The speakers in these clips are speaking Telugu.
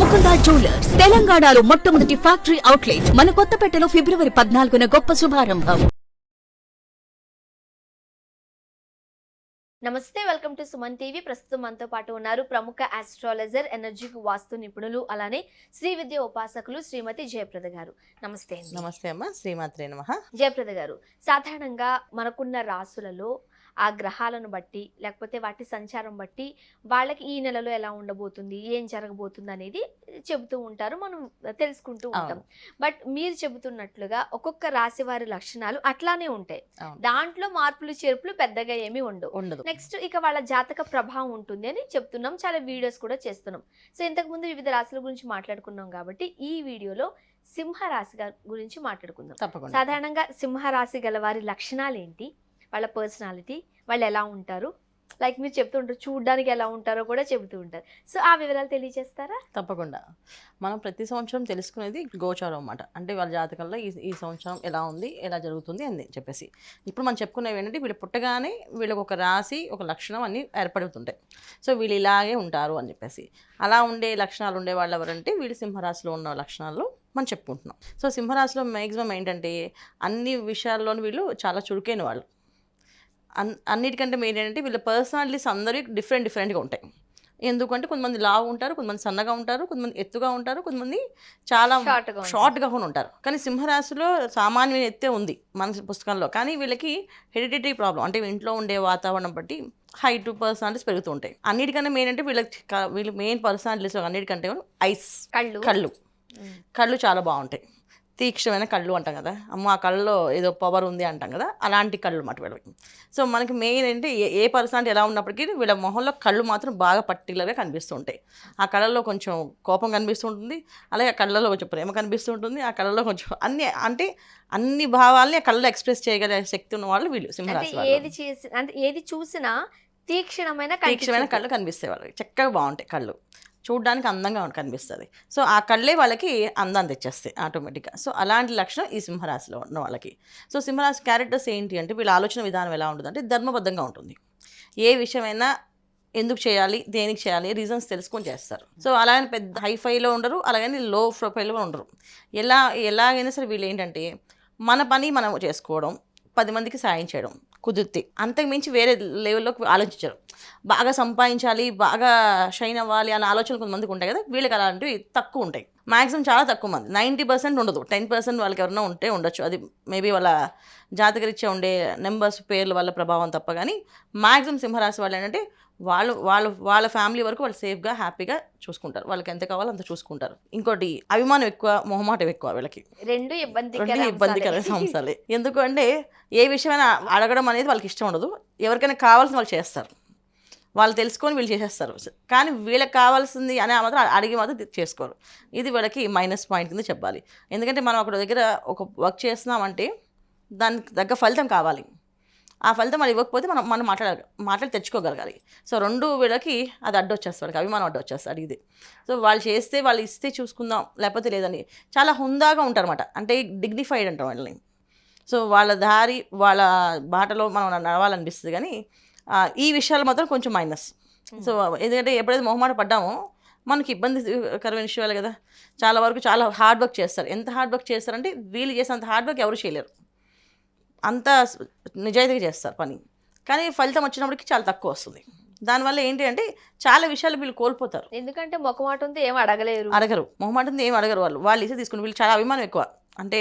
ముకుందా జ్యువెలర్స్ తెలంగాణలో మొట్టమొదటి ఫ్యాక్టరీ అవుట్లెట్ మన కొత్తపేటలో ఫిబ్రవరి 14న గొప్ప శుభారంభం. నమస్తే, వెల్కమ్ టు సుమన్ టీవీ. ప్రస్తుతం మనతో పాటు ఉన్నారు ప్రముఖ ఆస్ట్రాలజర్, ఎనర్జీ వాస్తు నిపుణులు, అలానే శ్రీ విద్య ఉపాసకులు శ్రీమతి జయప్రద గారు. నమస్తే. నమస్తే అమ్మ, శ్రీమాత్రే నమః. జయప్రద గారు, సాధారణంగా మనకున్న రాసులలో ఆ గ్రహాలను బట్టి లేకపోతే వాటి సంచారం బట్టి వాళ్ళకి ఈ నెలలో ఎలా ఉండబోతుంది, ఏం జరగబోతుంది అనేది చెబుతూ ఉంటారు, మనం తెలుసుకుంటూ ఉంటాం. బట్ మీరు చెబుతున్నట్లుగా ఒక్కొక్క రాశి వారి లక్షణాలు అట్లానే ఉంటాయి, దాంట్లో మార్పులు చేర్పులు పెద్దగా ఏమీ ఉండవు. నెక్స్ట్ ఇక వాళ్ళ జాతక ప్రభావం ఉంటుంది అని చెప్తున్నాం, చాలా వీడియోస్ కూడా చేస్తున్నాం. సో ఇంతకు ముందు వివిధ రాశుల గురించి మాట్లాడుకున్నాం కాబట్టి ఈ వీడియోలో సింహరాశి గురించి మాట్లాడుకుందాం. సాధారణంగా సింహరాశి గల వారి లక్షణాలు ఏంటి, వాళ్ళ పర్సనాలిటీ, వాళ్ళు ఎలా ఉంటారు, లైక్ మీరు చెప్తూ ఉంటారు చూడడానికి ఎలా ఉంటారో కూడా చెబుతూ ఉంటారు. సో ఆ వివరాలు తెలియజేస్తారా? తప్పకుండా. మనం ప్రతి సంవత్సరం తెలుసుకునేది గోచారం అన్నమాట. అంటే వాళ్ళ జాతకంలో ఈ సంవత్సరం ఎలా ఉంది, ఎలా జరుగుతుంది అని చెప్పేసి. ఇప్పుడు మనం చెప్పుకునేవి ఏంటంటే వీళ్ళు పుట్టగానే వీళ్ళకి ఒక రాశి, ఒక లక్షణం అన్నీ ఏర్పడుతుంటాయి. సో వీళ్ళు ఇలాగే ఉంటారు అని చెప్పేసి. అలా ఉండే లక్షణాలు ఉండే వాళ్ళు ఎవరంటే వీళ్ళు సింహరాశిలో ఉన్న లక్షణాలు మనం చెప్పుకుంటున్నాం. సో సింహరాశిలో మ్యాక్సిమం ఏంటంటే అన్ని విషయాల్లోనూ వీళ్ళు చాలా చురుకైన వాళ్ళు. అన్నిటికంటే మెయిన్ ఏంటంటే వీళ్ళ పర్సనాలిటీస్ అందరూ డిఫరెంట్గా ఉంటాయి. ఎందుకంటే కొంతమంది లావు ఉంటారు, కొంతమంది సన్నగా ఉంటారు, కొంతమంది ఎత్తుగా ఉంటారు, కొంతమంది చాలా షార్ట్గా కూడా ఉంటారు. కానీ సింహరాశిలో సామాన్యమైన ఎత్తే ఉంది మన పుస్తకంలో. కానీ వీళ్ళకి హెరిడిటరీ ప్రాబ్లం, అంటే ఇంట్లో ఉండే వాతావరణం బట్టి హైట్, పర్సనాలిటీస్ పెరుగుతూ ఉంటాయి. అన్నిటికన్నా మెయిన్ అంటే వీళ్ళ మెయిన్ పర్సనాలిటీస్ అన్నిటికంటే ఐస్, కళ్ళు చాలా బాగుంటాయి. తీక్షణమైన కళ్ళు అంటాం కదా, అమ్మ ఆ కళ్ళలో ఏదో పవర్ ఉంది అంటాం కదా, అలాంటి కళ్ళు అన్నమాట వీళ్ళకి. సో మనకి మెయిన్ ఏంటి, ఏ పర్సనాలిటీ ఎలా ఉన్నప్పటికీ వీళ్ళ మొహంలో కళ్ళు మాత్రం బాగా పర్టికులర్గా కనిపిస్తూ ఉంటాయి. ఆ కళ్ళలో కొంచెం కోపం కనిపిస్తూ ఉంటుంది, అలాగే ఆ కళ్ళలో కొంచెం ప్రేమ కనిపిస్తూ ఉంటుంది, ఆ కళ్ళలో కొంచెం అన్ని భావాల్ని ఆ కళ్ళలో ఎక్స్ప్రెస్ చేయగలిగే శక్తి ఉన్న వాళ్ళు వీళ్ళు సింహరాశి వాళ్ళు. ఏది చూసినా తీక్షణమైన కళ్ళు కనిపిస్తాయి వాళ్ళకి, చక్కగా బాగుంటాయి కళ్ళు, చూడడానికి అందంగా కనిపిస్తుంది. సో ఆ కళ్ళే వాళ్ళకి అందాన్ని తెచ్చేస్తాయి ఆటోమేటిక్గా. సో అలాంటి లక్షణం ఈ సింహరాశిలో ఉన్న వాళ్ళకి. సో సింహరాశి క్యారెక్టర్స్ ఏంటి అంటే వీళ్ళ ఆలోచన విధానం ఎలా ఉంటుంది అంటే ధర్మబద్ధంగా ఉంటుంది. ఏ విషయమైనా ఎందుకు చేయాలి, దేనికి చేయాలి, రీజన్స్ తెలుసుకొని చేస్తారు. సో అలాగని పెద్ద హైఫైలో ఉండరు, అలాగని లో ప్రొఫైల్లో ఉండరు. ఎలాగైనా సరే వీళ్ళు ఏంటంటే మన పని మనం చేసుకోవడం, 10 మందికి సాయం చేయడం కుదిరితే, అంతకు మించి వేరే లెవెల్లోకి ఆలోచించరు. బాగా సంపాదించాలి, బాగా షైన్ అవ్వాలి అనే ఆలోచనలు కొంతమందికి ఉంటాయి కదా, వీళ్ళకి అలాంటివి తక్కువ ఉంటాయి. మ్యాక్సిమం చాలా తక్కువ మంది, 90% ఉండదు, 10% వాళ్ళకి ఎవరైనా ఉండొచ్చు. అది మేబీ వాళ్ళ జాతకరీత్యా ఉండే నెంబర్స్, పేర్ల వల్ల ప్రభావం తప్ప. కానీ మ్యాక్సిమం సింహరాశి వాళ్ళు ఏంటంటే వాళ్ళ ఫ్యామిలీ వరకు వాళ్ళు సేఫ్గా, హ్యాపీగా చూసుకుంటారు. వాళ్ళకి ఎంత కావాలో అంత చూసుకుంటారు. ఇంకోటి అభిమానం ఎక్కువ, మొహమాటం ఎక్కువ వీళ్ళకి. రెండు ఇబ్బందికర అంశాలే. ఎందుకంటే ఏ విషయమైనా అడగడం అనేది వాళ్ళకి ఇష్టం ఉండదు. ఎవరికైనా కావాల్సిన వాళ్ళు చేస్తారు, వాళ్ళు తెలుసుకొని వీళ్ళు చేసేస్తారు. కానీ వీళ్ళకి కావాల్సింది అనే మాత్రం అడిగి మాత్రం చేసుకోరు. ఇది వీళ్ళకి మైనస్ పాయింట్ కింద చెప్పాలి. ఎందుకంటే మనం ఒక దగ్గర ఒక వర్క్ చేస్తున్నామంటే దానికి తగ్గ ఫలితం కావాలి. ఆ ఫలితం వాళ్ళు ఇవ్వకపోతే మనం మాట్లాడి తెచ్చుకోగలగాలి. సో వీళ్ళకి అది అడ్డొచ్చేస్తుంది, వాళ్ళకి అభిమానం అడ్డొచ్చేస్తుంది అడిగితే. సో వాళ్ళు చేస్తే, వాళ్ళు ఇస్తే చూసుకుందాం, లేకపోతే లేదని చాలా హుందాగా ఉంటారన్నమాట. అంటే డిగ్నిఫైడ్ అంటాం వాళ్ళని. సో వాళ్ళ దారి, వాళ్ళ బాటలో మనం నడవాలనిపిస్తుంది. కానీ ఈ విషయాలు మాత్రం కొంచెం మైనస్. సో ఎందుకంటే ఎప్పుడైతే మొహమాట పడ్డామో మనకి ఇబ్బందికరమైన విషయాలు కదా. చాలా వరకు చాలా హార్డ్ వర్క్ చేస్తారు. ఎంత హార్డ్ వర్క్ చేస్తారంటే వీళ్ళు చేసినంత హార్డ్ వర్క్ ఎవరు చేయలేరు, అంత నిజాయితీగా చేస్తారు పని. కానీ ఫలితం వచ్చినప్పటికి చాలా తక్కువ వస్తుంది. దానివల్ల ఏంటి అంటే చాలా విషయాలు వీళ్ళు కోల్పోతారు. ఎందుకంటే మొహమాటంతో ఏం అడగరు, మొహమాటంతో ఏం అడగరు. వాళ్ళు ఇస్తే తీసుకుని వీళ్ళు చాలా అభిమానం ఎక్కువ, అంటే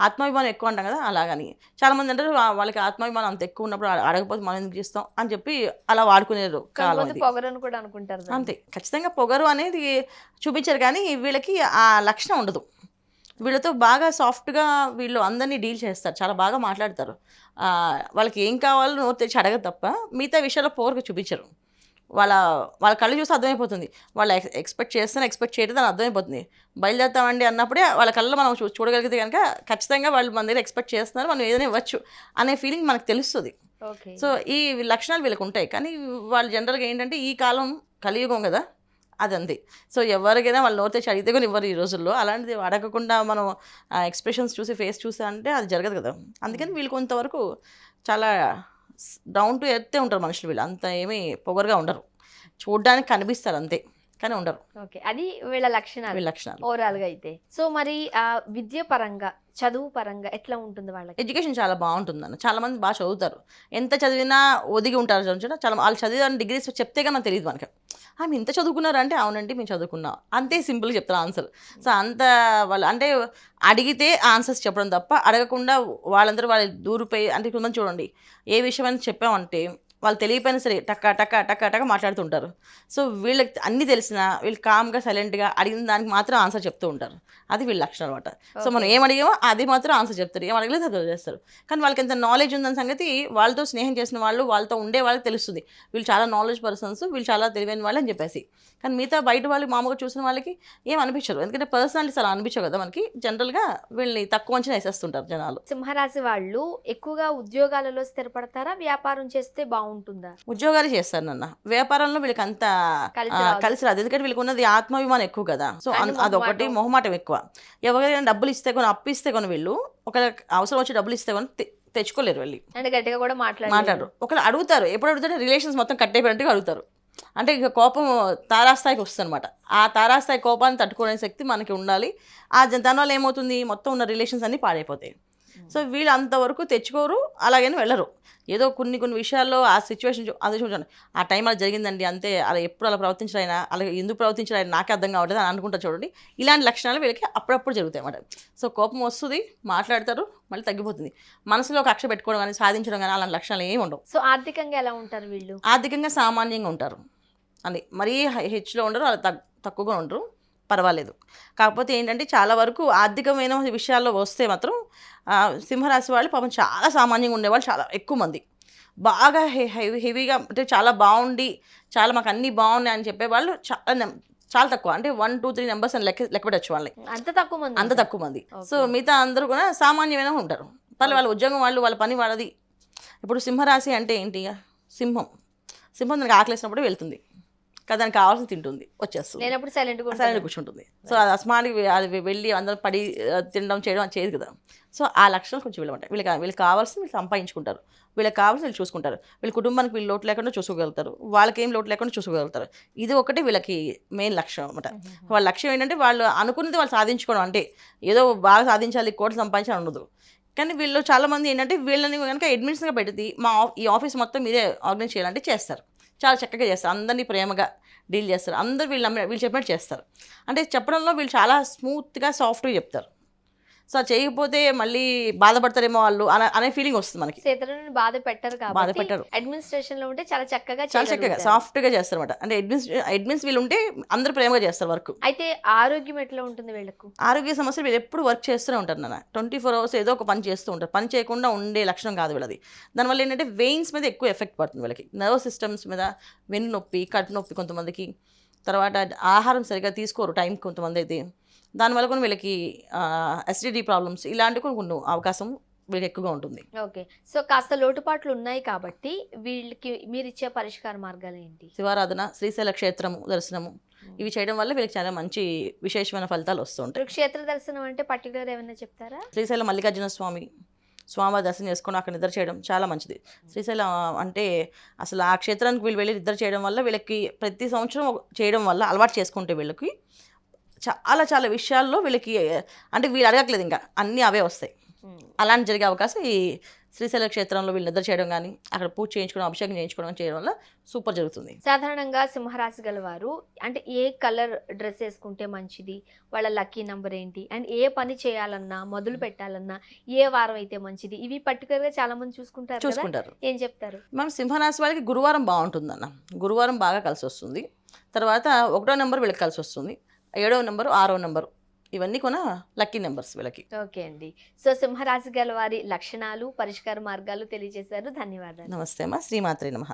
ఆత్మాభిమానం ఎక్కువ అంటాం కదా, అలాగని చాలామంది అంటారు వాళ్ళకి ఆత్మాభిమానం అంత ఎక్కువ ఉన్నప్పుడు అడగకపోతే మనం ఎందుకు చేస్తాం అని చెప్పి అలా వాడుకునేరు. పొగరని కూడా అనుకుంటారు. అంతే, ఖచ్చితంగా పొగరు అనేది చూపించారు. కానీ వీళ్ళకి ఆ లక్షణం ఉండదు. వీళ్ళతో బాగా సాఫ్ట్గా వీళ్ళు అందరినీ డీల్ చేస్తారు, చాలా బాగా మాట్లాడతారు. వాళ్ళకి ఏం కావాలో నోరు తెచ్చి అడగదు తప్ప మిగతా విషయాల్లో పొగరుగా చూపించరు. వాళ్ళ కళ్ళు చూస్తే అర్థమైపోతుంది, వాళ్ళు ఎక్స్పెక్ట్ చేయడం అని అర్థమైపోతుంది. బయలుదేరుతామండి అన్నప్పుడే వాళ్ళ కళ్ళలో మనం చూడగలిగితే కనుక ఖచ్చితంగా వాళ్ళు మన దగ్గర ఎక్స్పెక్ట్ చేస్తున్నారు, మనం ఏదైనా ఇవ్వచ్చు అనే ఫీలింగ్ మనకు తెలుస్తుంది. సో ఈ లక్షణాలు వీళ్ళకి ఉంటాయి. కానీ వాళ్ళు జనరల్గా ఏంటంటే ఈ కాలం కలియుగం కదా, అదంతే. సో ఎవరికైనా వాళ్ళు నోరు తెచ్చి అడిగితే కూడా ఇవ్వరు ఈ రోజుల్లో. అలాంటిది అడగకుండా మనం ఎక్స్ప్రెషన్స్ చూసి, ఫేస్ చూసి అంటే అది జరగదు కదా. అందుకని వీళ్ళు కొంతవరకు చాలా డౌన్ టు ఎర్తే ఉంటారు మనుషులు. వీళ్ళు అంత ఏమీ పొగరుగా ఉండరు, చూడ్డానికి కనిపిస్తారు అంతే. కానీ ఉండరు. ఓకే, అది వీళ్ళ లక్షణాలు వీళ్ళ లక్షణాలు. ఓవరాల్ గా అయితే. సో మరి విద్య పరంగా, చదువు పరంగా ఎట్లా ఉంటుంది వాళ్ళకి? ఎడ్యుకేషన్ చాలా బాగుంటుందన్న. చాలా మంది బాగా చదువుతారు, ఎంత చదివినా ఒదిగి ఉంటారు. చాలా వాళ్ళు చదివిన డిగ్రీస్ చెప్తే కానీ మనకు తెలియదు మనకి. ఆమె ఇంత చదువుకున్నారు అంటే అవునండి మేము చదువుకున్నాం అంతే, సింపుల్గా చెప్తారు ఆన్సర్. సో అంత వాళ్ళు అంటే అడిగితే ఆన్సర్స్ చెప్పడం తప్ప అడగకుండా వాళ్ళందరూ వాళ్ళు దూరిపోయి, అంటే కొంతమంది చూడండి ఏ విషయమైనా చెప్పామంటే వాళ్ళు తెలియపోయినా సరే టక్క టక్క టక్క టక్క మాట్లాడుతుంటారు. సో వీళ్ళకి అన్నీ తెలిసినా వీళ్ళు కామ్గా సైలెంట్గా అడిగిన దానికి మాత్రం ఆన్సర్ చెప్తూ ఉంటారు. అది వీళ్ళ లక్షణం అనమాట. సో మనం ఏం అడిగామో అది మాత్రం ఆన్సర్ చెప్తారు, ఏం అడగలేదు అది చేస్తారు. కానీ వాళ్ళకి ఎంత నాలెడ్జ్ ఉందన్న సంగతి వాళ్ళతో స్నేహం చేసిన వాళ్ళు, వాళ్ళతో ఉండే వాళ్ళకి తెలుస్తుంది వీళ్ళు చాలా నాలెడ్జ్ పర్సన్స్, వీళ్ళు చాలా తెలివైన వాళ్ళు అని చెప్పేసి. కానీ మిగతా బయట వాళ్ళు మామూలుగా చూసిన వాళ్ళకి ఏం అనిపించరు, ఎందుకంటే పర్సనాలిటీస్ అలా అనిపించవు కదా మనకి. జనరల్గా వీళ్ళని తక్కువ అంచనా వేసేస్తుంటారు జనాలు. సింహరాశి వాళ్ళు ఎక్కువగా ఉద్యోగాలలో స్థిరపడతారా, వ్యాపారం చేస్తే బాగుంటుందా? ఉద్యోగాలు చేస్తారు నాన్న, వ్యాపారంలో వీళ్ళకి అంత కలిసి రాదు. ఎందుకంటే వీళ్ళకి ఉన్నది ఆత్మాభిమానం ఎక్కువ కదా. సో అదొకటి, మొహమాటం ఎక్కువ. ఎవరైనా డబ్బులు ఇస్తే కొని, అప్పు ఇస్తే కొని వీళ్ళు ఒక అవసరం వచ్చి డబ్బులు ఇస్తే కొని తెచ్చుకోలేరు వెళ్ళి, అంటే గట్టిగా కూడా మాట్లాడరు. ఒకళ్ళు అడుగుతారు, ఎప్పుడు అడుగుతారు రిలేషన్స్ మొత్తం కట్ అయిపోయినట్టుగా అడుగుతారు. అంటే ఇక కోపం తారాస్థాయికి వస్తుంది అనమాట. ఆ తారాస్థాయి కోపాన్ని తట్టుకునే శక్తి మనకి ఉండాలి. దానివల్ల ఏమవుతుంది, మొత్తం ఉన్న రిలేషన్స్ అన్నీ పాడైపోతాయి. సో వీళ్ళు అంతవరకు తెచ్చుకోరు, అలాగని వెళ్ళరు. ఏదో కొన్ని విషయాల్లో ఆ సిచ్యువేషన్ అదే చూడండి, ఆ టైం అలా జరిగిందండి అంతే, అలా ఎప్పుడు అలా ప్రవర్తించడం, అలా ఎందుకు ప్రవర్తించడం నాకే అర్థం కావట్లేదు అని అనుకుంటా చూడండి. ఇలాంటి లక్షణాలు వీళ్ళకి అప్పుడప్పుడు జరుగుతాయి అన్నమాట. సో కోపం వస్తుంది, మాట్లాడతారు, మళ్ళీ తగ్గిపోతుంది. మనసులో ఒక అక్ష పెట్టుకోవడం కానీ, సాధించడం కానీ అలాంటి లక్షణాలు ఏమి ఉండవు. సో ఆర్థికంగా ఎలా ఉంటారు వీళ్ళు? ఆర్థికంగా సామాన్యంగా ఉంటారు అని, మరీ హెచ్లో ఉండరు, అలా తక్కువగా ఉండరు, పర్వాలేదు. కాకపోతే ఏంటంటే చాలా వరకు ఆర్థికమైన విషయాల్లో వస్తే మాత్రం సింహరాశి వాళ్ళు పాపం చాలా సామాన్యంగా ఉండేవాళ్ళు చాలా ఎక్కువ మంది. బాగా హెవీగా అంటే చాలా బాగుండి చాలా మాకు అన్నీ బాగున్నాయి అని చెప్పేవాళ్ళు చాలా తక్కువ. అంటే 1, 2, 3 నెంబర్స్ అని లెక్క పెట్టచ్చు వాళ్ళని, అంత తక్కువ మంది. సో మిగతా అందరూ కూడా సామాన్యమైన ఉంటారు. వాళ్ళ ఉద్యోగం వాళ్ళు, వాళ్ళ పని వాళ్ళది. ఇప్పుడు సింహరాశి అంటే ఏంటి, సింహం దానికి ఆకలేసినప్పుడు వెళ్తుంది కదా, దానికి కావాల్సి తింటుంది, వచ్చేస్తుంది, సైలెంట్ కూర్చుంటుంది. సో అది అస్మానికి అది వెళ్ళి అందరూ పడి తినడం చేయడం అది చేయదు కదా. సో ఆ లక్షణాలు కొంచెం వీళ్ళమంటాయి. వీళ్ళకి కావాల్సి వీళ్ళు సంపాదించుకుంటారు, వీళ్ళకి కావాల్సి వీళ్ళు చూసుకుంటారు, వీళ్ళ కుటుంబానికి వీళ్ళు లోటు లేకుండా చూసుకోగలుగుతారు, వాళ్ళకి ఏం లోటు లేకుండా చూసుకోగలుగుతారు. ఇది ఒకటి వీళ్ళకి మెయిన్ లక్ష్యం అనమాట. వాళ్ళ లక్ష్యం ఏంటంటే వాళ్ళు అనుకున్నది వాళ్ళు సాధించుకోవడం. అంటే ఏదో బాగా సాధించాలి, కోట్లు సంపాదించాలి ఉండదు. కానీ వీళ్ళు చాలామంది ఏంటంటే వీళ్ళని కనుక అడ్మినిస్ట్రేషన్గా పెడితే ఈ ఆఫీస్ మొత్తం మీరే ఆర్గనైజ్ చేయాలంటే చేస్తారు, చాలా చక్కగా చేస్తారు, అందరినీ ప్రేమగా డీల్ చేస్తారు, అందరూ వీళ్ళు చెప్పినట్టు చేస్తారు. అంటే చెప్పడంలో వీళ్ళు చాలా స్మూత్గా సాఫ్ట్గా చెప్తారు. సో చేయకపోతే మళ్ళీ బాధపడతారేమో వాళ్ళు అనే ఫీలింగ్ వస్తుంది మనకి. బాధ పెట్టరు. అడ్మినిస్ట్రేషన్ లో ఉంటే చాలా చక్కగా సాఫ్ట్గా చేస్తారు అనమాట. అంటే అడ్మిన్స్ వీళ్ళు ఉంటే అందరూ ప్రేమగా చేస్తారు వర్క్. అయితే ఆరోగ్యం ఎట్లా ఉంటుంది వీళ్ళకు? ఆరోగ్య సమస్యలు వీళ్ళు ఎప్పుడు వర్క్ చేస్తూనే ఉంటారు నాన్న. 24 hours ఏదో ఒక పని చేస్తూ ఉంటారు, పని చేయకుండా ఉండే లక్షణం కాదు వీళ్ళది. దానివల్ల ఏంటంటే వెయిన్స్ మీద ఎక్కువ ఎఫెక్ట్ పడుతుంది వీళ్ళకి, నర్వ్ సిస్టమ్స్ మీద, వెన్ను నొప్పి, కట్టు నొప్పి కొంతమందికి. తర్వాత ఆహారం సరిగ్గా తీసుకోరు టైం కొంతమంది అయితే, దానివల్ల కూడా వీళ్ళకి అసిడిటీ ప్రాబ్లమ్స్ ఇలాంటివి కొన్ని అవకాశం వీళ్ళకి ఎక్కువగా ఉంటుంది. ఓకే, సో కాస్త లోటుపాట్లు ఉన్నాయి కాబట్టి వీళ్ళకి మీరు ఇచ్చే పరిష్కార మార్గాలు ఏంటి? శివారాధన, శ్రీశైల క్షేత్రము దర్శనము, ఇవి చేయడం వల్ల వీళ్ళకి చాలా మంచి విశేషమైన ఫలితాలు వస్తుంటాయి. క్షేత్ర దర్శనం అంటే పర్టికులర్ ఏమైనా చెప్తారా? శ్రీశైల మల్లికార్జున స్వామివారి దర్శనం చేసుకొని అక్కడ నిద్ర చేయడం చాలా మంచిది. శ్రీశైలం అంటే అసలు ఆ క్షేత్రానికి వీళ్ళు వెళ్ళి నిద్ర చేయడం వల్ల వీళ్ళకి ప్రతి సంవత్సరం చేయడం వల్ల అలవాటు చేసుకుంటే వీళ్ళకి చాలా విషయాల్లో వీళ్ళకి అంటే వీళ్ళు అడగట్లేదు, ఇంకా అన్నీ అవే వస్తాయి. అలాంటి జరిగే అవకాశం ఈ శ్రీశైల క్షేత్రంలో వీళ్ళు నిద్ర చేయడం కానీ, అక్కడ పూజ చేయించుకోవడం, అభిషేకం చేయించుకోవడం చేయడం వల్ల సూపర్ జరుగుతుంది. సాధారణంగా సింహరాశి గల వారు అంటే ఏ కలర్ డ్రెస్ వేసుకుంటే మంచిది, వాళ్ళ లక్కీ నెంబర్ ఏంటి, అండ్ ఏ పని చేయాలన్నా, మొదలు పెట్టాలన్నా ఏ వారం అయితే మంచిది, ఇవి పర్టికులర్గా చాలా మంది చూసుకుంటారు. ఏం చెప్తారు? మనం సింహరాశి వాళ్ళకి గురువారం బాగుంటుందన్న, గురువారం బాగా కలిసి వస్తుంది. తర్వాత 1వ నెంబర్ వీళ్ళకి కలిసి వస్తుంది, 7వ నెంబరు, 6వ నెంబరు, ఇవన్నీ కూడా లక్కీ నెంబర్స్ వీళ్ళకి. ఓకే అండి. సో సింహరాశి గల వారి లక్షణాలు, పరిష్కార మార్గాలు తెలియజేశారు. ధన్యవాదాలు. నమస్తే అమ్మా. శ్రీమాత్రే నమః.